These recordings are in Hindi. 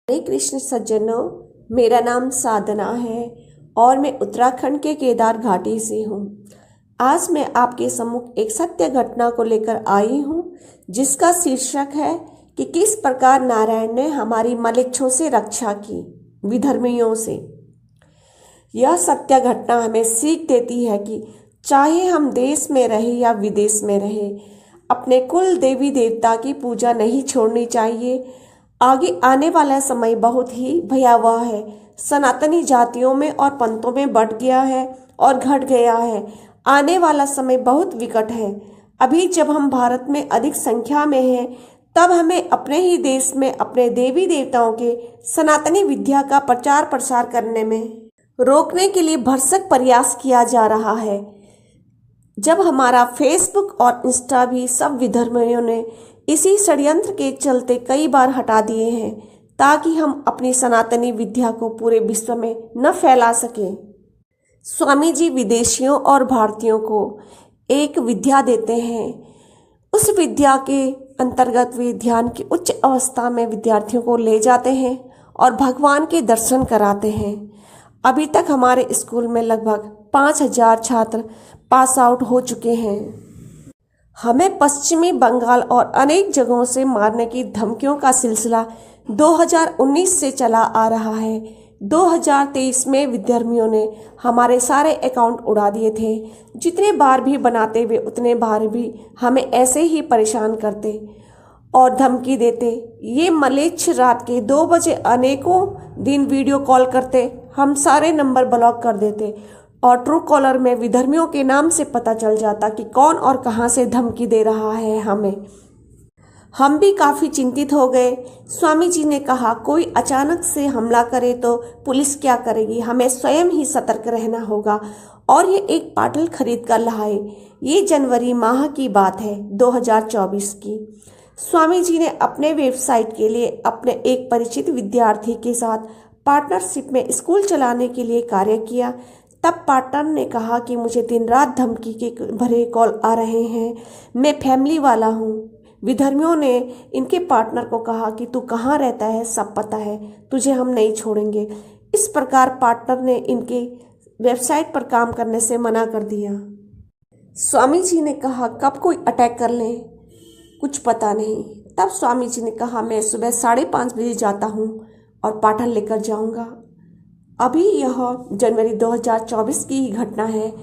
हरे कृष्ण सज्जनों, मेरा नाम साधना है और मैं उत्तराखंड के केदार घाटी से हूँ। आज मैं आपके सम्मुख एक सत्य घटना को लेकर आई हूँ, जिसका शीर्षक है कि किस प्रकार नारायण ने हमारी मलेच्छों से रक्षा की, विधर्मियों से। यह सत्य घटना हमें सीख देती है कि चाहे हम देश में रहे या विदेश में रहे, अपने कुल देवी देवता की पूजा नहीं छोड़नी चाहिए। आगे आने वाला समय बहुत ही भयावह है। सनातनी जातियों में और पंथों में बढ़ गया है और घट गया है। आने वाला समय बहुत विकट है। अभी जब हम भारत में अधिक संख्या में हैं, तब हमें अपने ही देश में अपने देवी देवताओं के सनातनी विद्या का प्रचार प्रसार करने में रोकने के लिए भरसक प्रयास किया जा रहा है। जब हमारा फेसबुक और इंस्टा भी सब विधर्मियों ने इसी षड्यंत्र के चलते कई बार हटा दिए हैं, ताकि हम अपनी सनातनी विद्या को पूरे विश्व में न फैला सकें। स्वामी जी विदेशियों और भारतीयों को एक विद्या देते हैं। उस विद्या के अंतर्गत वे ध्यान की उच्च अवस्था में विद्यार्थियों को ले जाते हैं और भगवान के दर्शन कराते हैं। अभी तक हमारे स्कूल में लगभग 5000 छात्र पास आउट हो चुके हैं। हमें पश्चिमी बंगाल और अनेक जगहों से मारने की धमकियों का सिलसिला 2019 से चला आ रहा है। 2023 में विधर्मियों ने हमारे सारे अकाउंट उड़ा दिए थे। जितने बार भी बनाते वे उतने बार भी हमें ऐसे ही परेशान करते और धमकी देते। ये मलेच्छ रात के 2 बजे अनेकों दिन वीडियो कॉल करते, हम सारे नंबर ब्लॉक कर देते और ट्रू कॉलर में विधर्मियों के नाम से पता चल जाता कि कौन और कहां से धमकी दे रहा है हमें। हम भी काफ़ी चिंतित हो गए। स्वामी जी ने कहा, कोई अचानक से हमला करे तो पुलिस क्या करेगी, हमें स्वयं ही सतर्क रहना होगा और ये एक पाटल खरीद कर लाए। ये जनवरी माह की बात है, 2024 की। स्वामी जी ने अपने वेबसाइट के लिए अपने एक परिचित विद्यार्थी के साथ पार्टनरशिप में स्कूल चलाने के लिए कार्य किया। तब पार्टनर ने कहा कि मुझे दिन रात धमकी के भरे कॉल आ रहे हैं, मैं फैमिली वाला हूँ। विधर्मियों ने इनके पार्टनर को कहा कि तू कहाँ रहता है, सब पता है, तुझे हम नहीं छोड़ेंगे। इस प्रकार पार्टनर ने इनके वेबसाइट पर काम करने से मना कर दिया। स्वामी जी ने कहा, कब कोई अटैक कर ले, कुछ पता नहीं। तब स्वामी जी ने कहा, मैं सुबह 5:30 बजे जाता हूँ और पाठन लेकर जाऊँगा। अभी यह जनवरी 2024 की ही घटना है।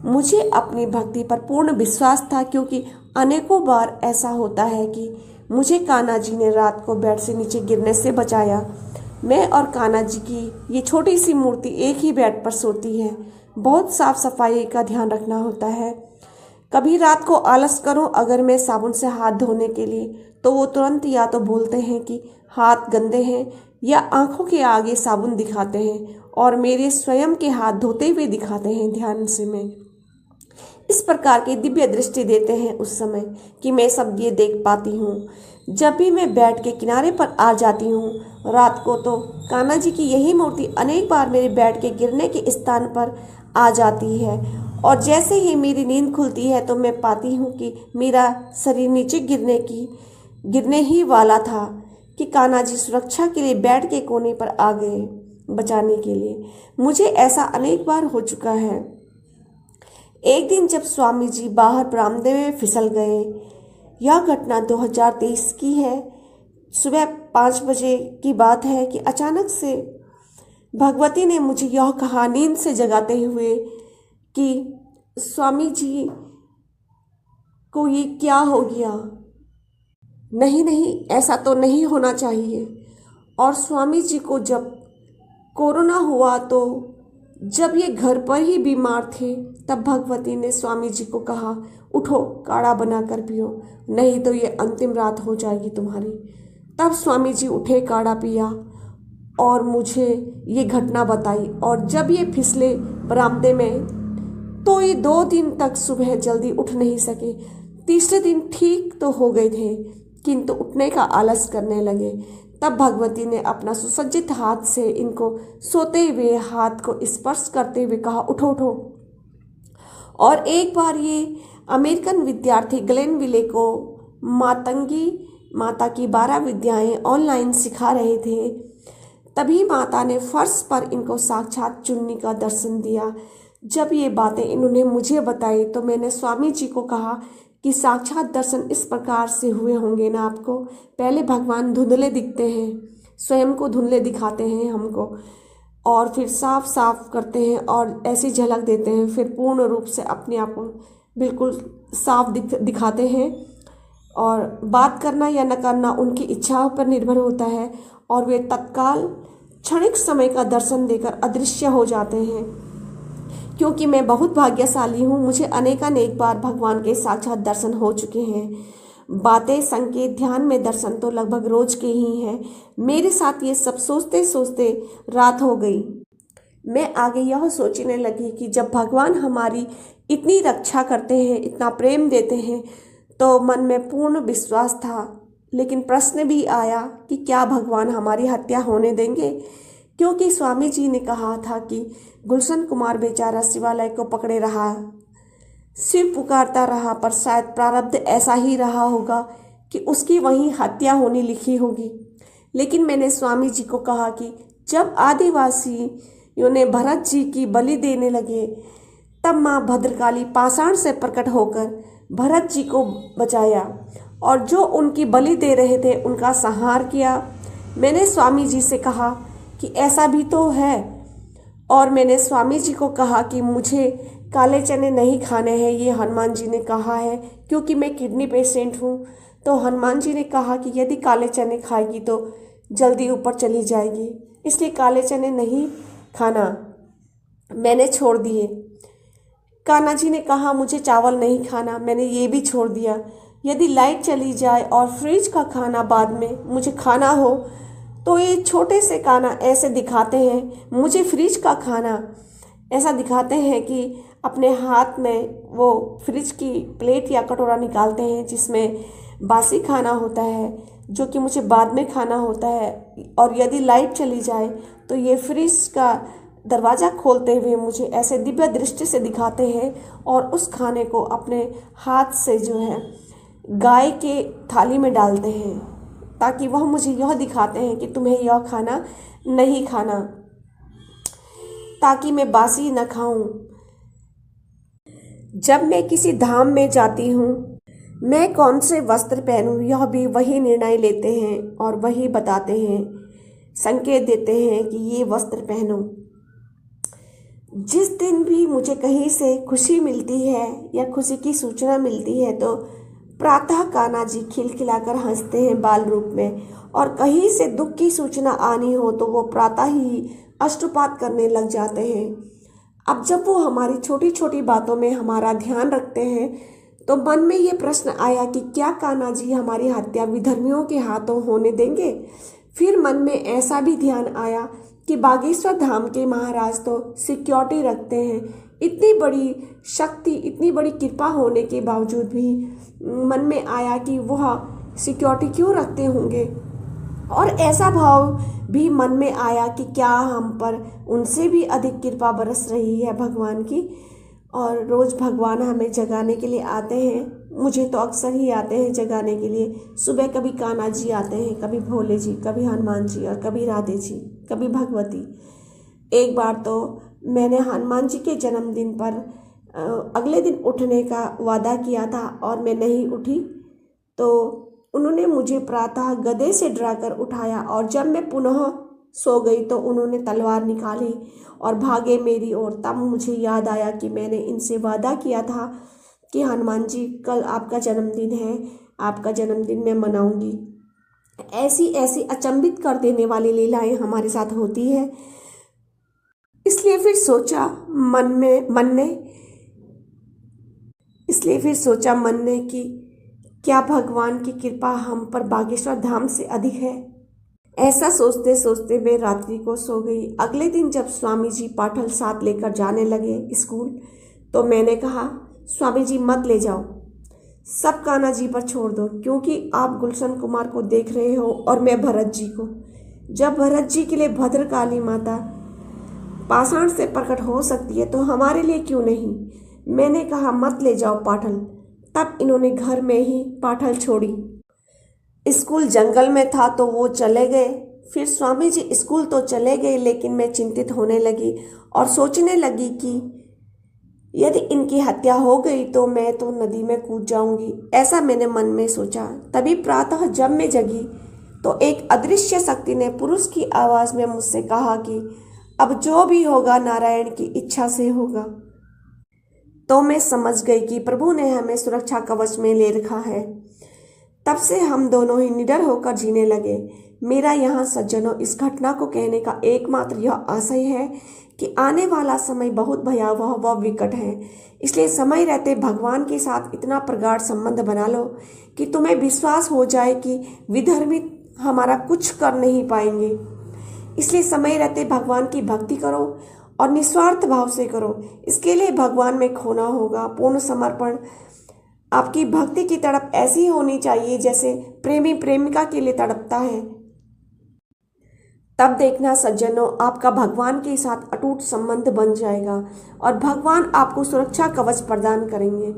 मुझे अपनी भक्ति पर पूर्ण विश्वास था, क्योंकि अनेकों बार ऐसा होता है कि मुझे कान्हा जी ने रात को बेड से नीचे गिरने से बचाया। मैं और कान्हा जी की ये छोटी सी मूर्ति एक ही बेड पर सोती है। बहुत साफ सफाई का ध्यान रखना होता है। कभी रात को आलस करूं अगर मैं साबुन से हाथ धोने के लिए, तो वो तुरंत या तो बोलते हैं कि हाथ गंदे हैं या आंखों के आगे साबुन दिखाते हैं और मेरे स्वयं के हाथ धोते हुए दिखाते हैं ध्यान से। मैं इस प्रकार की दिव्य दृष्टि देते हैं उस समय कि मैं सब ये देख पाती हूँ। जब भी मैं बेड के किनारे पर आ जाती हूँ रात को, तो कान्हा जी की यही मूर्ति अनेक बार मेरे बेड के गिरने के स्थान पर आ जाती है और जैसे ही मेरी नींद खुलती है तो मैं पाती हूँ कि मेरा शरीर नीचे गिरने ही वाला था कि कान्हा जी सुरक्षा के लिए बेड के कोने पर आ गए बचाने के लिए। मुझे ऐसा अनेक बार हो चुका है। एक दिन जब स्वामी जी बाहर बरामदे में फिसल गए, यह घटना 2023 की है। सुबह 5 बजे की बात है कि अचानक से भगवती ने मुझे यह कहा नींद से जगाते हुए कि स्वामी जी को ये क्या हो गया, नहीं, ऐसा तो नहीं होना चाहिए। और स्वामी जी को जब कोरोना हुआ, तो जब ये घर पर ही बीमार थे, तब भगवती ने स्वामी जी को कहा, उठो काढ़ा बनाकर पियो, नहीं तो ये अंतिम रात हो जाएगी तुम्हारी। तब स्वामी जी उठे, काढ़ा पिया और मुझे ये घटना बताई। और जब ये फिसले बरामदे में, तो ये 2 दिन तक सुबह जल्दी उठ नहीं सके। तीसरे दिन ठीक तो हो गए थे, किंतु उठने का आलस करने लगे। तब भगवती ने अपना सुसज्जित हाथ से इनको सोते हुए हाथ को स्पर्श करते हुए कहा, उठो उठो। और एक बार ये अमेरिकन विद्यार्थी ग्लेन विले को मातंगी माता की 12 विद्याएं ऑनलाइन सिखा रहे थे। तभी माता ने फर्श पर इनको साक्षात चुन्नी का दर्शन दिया। जब ये बातें इन्होंने मुझे बताई तो मैंने स्वामी जी को कहा कि साक्षात दर्शन इस प्रकार से हुए होंगे ना आपको। पहले भगवान धुंधले दिखते हैं, स्वयं को धुंधले दिखाते हैं हमको, और फिर साफ साफ करते हैं और ऐसी झलक देते हैं, फिर पूर्ण रूप से अपने आप को बिल्कुल साफ दिखाते हैं। और बात करना या न करना उनकी इच्छाओं पर निर्भर होता है, और वे तत्काल क्षणिक समय का दर्शन देकर अदृश्य हो जाते हैं। क्योंकि मैं बहुत भाग्यशाली हूँ, मुझे अनेकानेक बार भगवान के साक्षात दर्शन हो चुके हैं। बातें, संकेत, ध्यान में दर्शन तो लगभग रोज के ही हैं। मेरे साथ ये सब सोचते सोचते रात हो गई। मैं आगे यह सोचने लगी कि जब भगवान हमारी इतनी रक्षा करते हैं, इतना प्रेम देते हैं, तो मन में पूर्ण विश्वास था। लेकिन प्रश्न भी आया कि क्या भगवान हमारी हत्या होने देंगे? क्योंकि स्वामी जी ने कहा था कि गुलशन कुमार बेचारा शिवालय को पकड़े रहा, शिव पुकारता रहा, पर शायद प्रारब्ध ऐसा ही रहा होगा कि उसकी वहीं हत्या होनी लिखी होगी। लेकिन मैंने स्वामी जी को कहा कि जब आदिवासियों ने भरत जी की बलि देने लगे, तब माँ भद्रकाली पाषाण से प्रकट होकर भरत जी को बचाया और जो उनकी बलि दे रहे थे उनका संहार किया। मैंने स्वामी जी से कहा कि ऐसा भी तो है, और मैंने स्वामी जी को कहा कि मुझे काले चने नहीं खाने हैं, ये हनुमान जी ने कहा है, क्योंकि मैं किडनी पेशेंट हूँ। तो हनुमान जी ने कहा कि यदि काले चने खाएगी तो जल्दी ऊपर चली जाएगी, इसलिए काले चने नहीं खाना। मैंने छोड़ दिए। कान्हा जी ने कहा मुझे चावल नहीं खाना, मैंने ये भी छोड़ दिया। यदि लाइट चली जाए और फ्रिज का खाना बाद में मुझे खाना हो, तो ये छोटे से कान्हा ऐसे दिखाते हैं मुझे फ्रिज का खाना, ऐसा दिखाते हैं कि अपने हाथ में वो फ्रिज की प्लेट या कटोरा निकालते हैं जिसमें बासी खाना होता है, जो कि मुझे बाद में खाना होता है। और यदि लाइट चली जाए तो ये फ्रिज का दरवाज़ा खोलते हुए मुझे ऐसे दिव्य दृष्टि से दिखाते हैं, और उस खाने को अपने हाथ से जो है गाय के थाली में डालते हैं, ताकि वह मुझे यह दिखाते हैं कि तुम्हें यह खाना नहीं खाना, ताकि मैं बासी न खाऊं। जब मैं किसी धाम में जाती हूँ, मैं कौन से वस्त्र पहनूं, यह भी वही निर्णय लेते हैं और वही बताते हैं, संकेत देते हैं कि ये वस्त्र पहनो। जिस दिन भी मुझे कहीं से खुशी मिलती है या खुशी की सूचना मिलती है, तो प्रातः कान्हा जी खिलखिलाकर हंसते हैं बाल रूप में, और कहीं से दुख की सूचना आनी हो तो वो प्रातः ही अष्टपात करने लग जाते हैं। अब जब वो हमारी छोटी छोटी बातों में हमारा ध्यान रखते हैं, तो मन में ये प्रश्न आया कि क्या कान्हा जी हमारी हत्या विधर्मियों के हाथों होने देंगे? फिर मन में ऐसा भी ध्यान आया कि बागेश्वर धाम के महाराज तो सिक्योरिटी रखते हैं। इतनी बड़ी शक्ति, इतनी बड़ी कृपा होने के बावजूद भी मन में आया कि वह सिक्योरिटी क्यों रखते होंगे। और ऐसा भाव भी मन में आया कि क्या हम पर उनसे भी अधिक कृपा बरस रही है भगवान की। और रोज़ भगवान हमें जगाने के लिए आते हैं, मुझे तो अक्सर ही आते हैं जगाने के लिए। सुबह कभी कान्हा जी आते हैं, कभी भोले जी, कभी हनुमान जी, और कभी राधे जी, कभी भगवती। एक बार तो मैंने हनुमान जी के जन्मदिन पर अगले दिन उठने का वादा किया था और मैं नहीं उठी, तो उन्होंने मुझे प्रातः गधे से डराकर उठाया, और जब मैं पुनः सो गई तो उन्होंने तलवार निकाली और भागे मेरी ओर। तब मुझे याद आया कि मैंने इनसे वादा किया था कि हनुमान जी कल आपका जन्मदिन है, आपका जन्मदिन मैं मनाऊंगी। ऐसी ऐसी अचंभित कर देने वाली लीलाएं हमारे साथ होती है। इसलिए फिर सोचा मन ने कि क्या भगवान की कृपा हम पर बागेश्वर धाम से अधिक है। ऐसा सोचते सोचते मैं रात्रि को सो गई। अगले दिन जब स्वामी जी पाठल साथ लेकर जाने लगे स्कूल, तो मैंने कहा स्वामी जी मत ले जाओ, सब कान्हा जी पर छोड़ दो, क्योंकि आप गुलशन कुमार को देख रहे हो और मैं भरत जी को। जब भरत जी के लिए भद्रकाली माता पाषाण से प्रकट हो सकती है, तो हमारे लिए क्यों नहीं। मैंने कहा मत ले जाओ पाठल। तब इन्होंने घर में ही पाठल छोड़ी। स्कूल जंगल में था तो वो चले गए, फिर स्वामी जी स्कूल तो चले गए, लेकिन मैं चिंतित होने लगी और सोचने लगी कि यदि इनकी हत्या हो गई तो मैं तो नदी में कूद जाऊंगी। ऐसा मैंने मन में सोचा। तभी प्रातः जब मैं जगी तो एक अदृश्य शक्ति ने पुरुष की आवाज में मुझसे कहा कि अब जो भी होगा नारायण की इच्छा से होगा। तो मैं समझ गई कि प्रभु ने हमें सुरक्षा कवच में ले रखा है। तब से हम दोनों ही निडर होकर जीने लगे। मेरा यहाँ सज्जनों इस घटना को कहने का एकमात्र यह आशय है कि आने वाला समय बहुत भयावह व विकट है। इसलिए समय रहते भगवान के साथ इतना प्रगाढ़ संबंध बना लो कि तुम्हें विश्वास हो जाए कि विधर्मी हमारा कुछ कर नहीं पाएंगे। इसलिए समय रहते भगवान की भक्ति करो और निस्वार्थ भाव से करो। इसके लिए भगवान में खोना होगा पूर्ण समर्पण। आपकी भक्ति की तड़प ऐसी होनी चाहिए जैसे प्रेमी प्रेमिका के लिए तड़पता है। तब देखना सज्जनों, आपका भगवान के साथ अटूट संबंध बन जाएगा और भगवान आपको सुरक्षा कवच प्रदान करेंगे।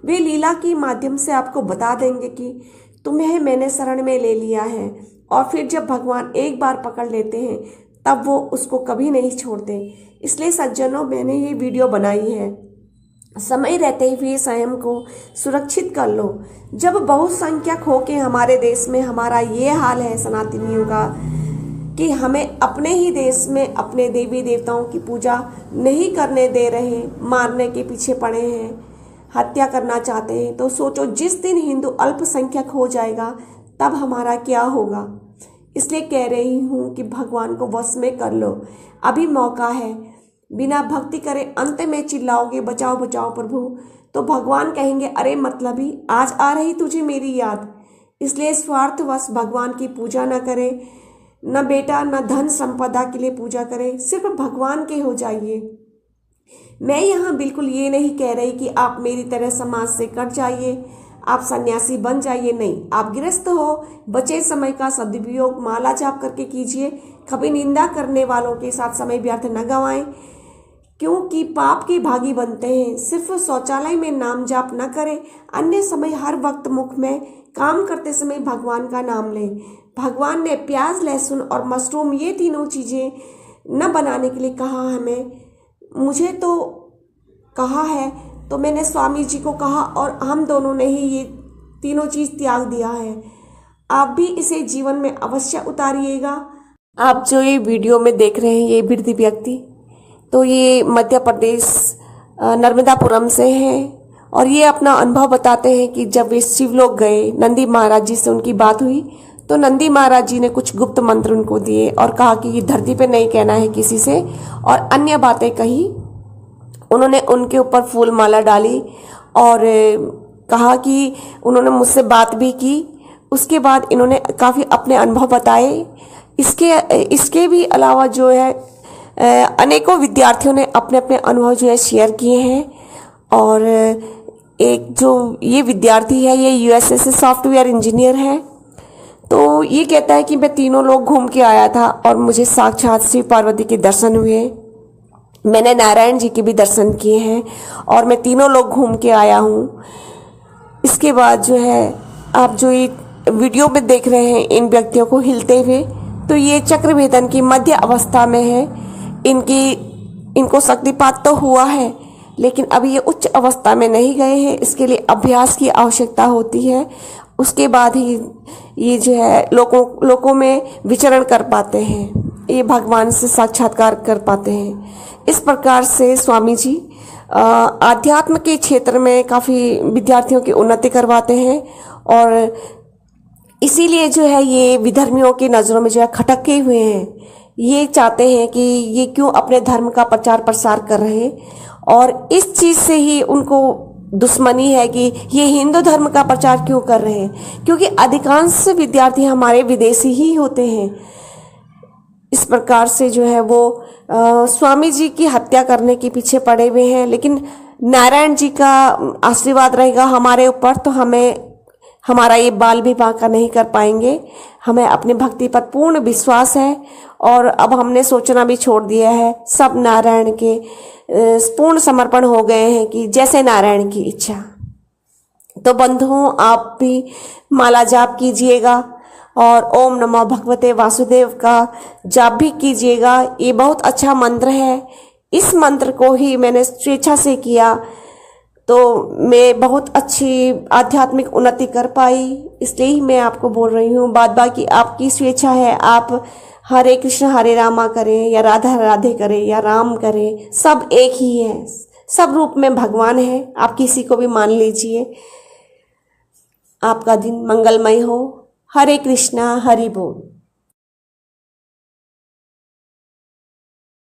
वे लीला के माध्यम से आपको बता देंगे कि तुम्हें मैंने शरण में ले लिया है। और फिर जब भगवान एक बार पकड़ लेते हैं तब वो उसको कभी नहीं छोड़ते। इसलिए सज्जनों, मैंने ये वीडियो बनाई है। समय रहते हुए स्वयं को सुरक्षित कर लो। जब बहुसंख्यक होके हमारे देश में हमारा ये हाल है सनातनियों का कि हमें अपने ही देश में अपने देवी देवताओं की पूजा नहीं करने दे रहे, मारने के पीछे पड़े हैं, हत्या करना चाहते हैं, तो सोचो जिस दिन हिंदू अल्पसंख्यक हो जाएगा तब हमारा क्या होगा। इसलिए कह रही हूँ कि भगवान को वश में कर लो, अभी मौका है। बिना भक्ति करे अंत में चिल्लाओगे बचाओ बचाओ प्रभु, तो भगवान कहेंगे अरे मतलबी आज आ रही तुझे मेरी याद। इसलिए स्वार्थवश भगवान की पूजा न करे, न बेटा न धन संपदा के लिए पूजा करे, सिर्फ भगवान के हो जाइए। मैं यहाँ बिल्कुल ये नहीं कह रही कि आप मेरी तरह समाज से कट जाइए, आप सन्यासी बन जाइए, नहीं। आप गृहस्थ हो, बचे समय का सदुपयोग माला जाप करके कीजिए। कभी निंदा करने वालों के साथ समय व्यर्थ न गंवाएं, क्योंकि पाप के भागी बनते हैं। सिर्फ शौचालय में नाम जाप न करें, अन्य समय हर वक्त मुख में काम करते समय भगवान का नाम लें। भगवान ने प्याज लहसुन और मशरूम ये तीनों चीज़ें न बनाने के लिए कहा हमें। मुझे तो कहा है तो मैंने स्वामी जी को कहा और हम दोनों ने ही ये तीनों चीज़ त्याग दिया है। आप भी इसे जीवन में अवश्य उतारिएगा। आप जो ये वीडियो में देख रहे हैं ये वृद्ध व्यक्ति, तो ये मध्य प्रदेश नर्मदापुरम से हैं और ये अपना अनुभव बताते हैं कि जब वे शिवलोक गए, नंदी महाराज जी से उनकी बात हुई तो नंदी महाराज जी ने कुछ गुप्त मंत्र उनको दिए और कहा कि ये धरती पे नहीं कहना है किसी से, और अन्य बातें कही। उन्होंने उनके ऊपर फूल माला डाली और कहा कि उन्होंने मुझसे बात भी की। उसके बाद इन्होंने काफ़ी अपने अनुभव बताए। इसके भी अलावा जो है अनेकों विद्यार्थियों ने अपने अपने अनुभव जो है शेयर किए हैं। और एक जो ये विद्यार्थी है ये यूएसए से सॉफ्टवेयर इंजीनियर है, तो ये कहता है कि मैं तीनों लोग घूम के आया था और मुझे साक्षात शिव पार्वती के दर्शन हुए। मैंने नारायण जी के भी दर्शन किए हैं और मैं तीनों लोग घूम के आया हूँ। इसके बाद जो है आप जो ये वीडियो में देख रहे हैं इन व्यक्तियों को हिलते हुए, तो ये चक्रभेदन की मध्य अवस्था में है। इनको शक्तिपात तो हुआ है लेकिन अभी ये उच्च अवस्था में नहीं गए हैं। इसके लिए अभ्यास की आवश्यकता होती है। उसके बाद ही ये जो है लोगों में विचरण कर पाते हैं, ये भगवान से साक्षात्कार कर पाते हैं। इस प्रकार से स्वामी जी आध्यात्म के क्षेत्र में काफ़ी विद्यार्थियों की उन्नति करवाते हैं और इसीलिए जो है ये विधर्मियों की नज़रों में जो है खटके हुए हैं। ये चाहते हैं कि ये क्यों अपने धर्म का प्रचार प्रसार कर रहे हैं, और इस चीज़ से ही उनको दुश्मनी है कि ये हिंदू धर्म का प्रचार क्यों कर रहे हैं, क्योंकि अधिकांश विद्यार्थी हमारे विदेशी ही होते हैं। इस प्रकार से जो है वो स्वामी जी की हत्या करने के पीछे पड़े हुए हैं। लेकिन नारायण जी का आशीर्वाद रहेगा हमारे ऊपर तो हमारा ये बाल विवाह का नहीं कर पाएंगे। हमें अपनी भक्ति पर पूर्ण विश्वास है और अब हमने सोचना भी छोड़ दिया है। सब नारायण के पूर्ण समर्पण हो गए हैं कि जैसे नारायण की इच्छा। तो बंधुओं, आप भी माला जाप कीजिएगा और ओम नमो भगवते वासुदेव का जाप भी कीजिएगा। ये बहुत अच्छा मंत्र है। इस मंत्र को ही मैंने स्वेच्छा से किया तो मैं बहुत अच्छी आध्यात्मिक उन्नति कर पाई, इसलिए ही मैं आपको बोल रही हूँ। बाद बाकी आपकी स्वेच्छा है, आप हरे कृष्ण हरे रामा करें या राधा राधे करें या राम करें, सब एक ही है, सब रूप में भगवान है। आप किसी को भी मान लीजिए। आपका दिन मंगलमय हो। हरे कृष्णा हरि बोल।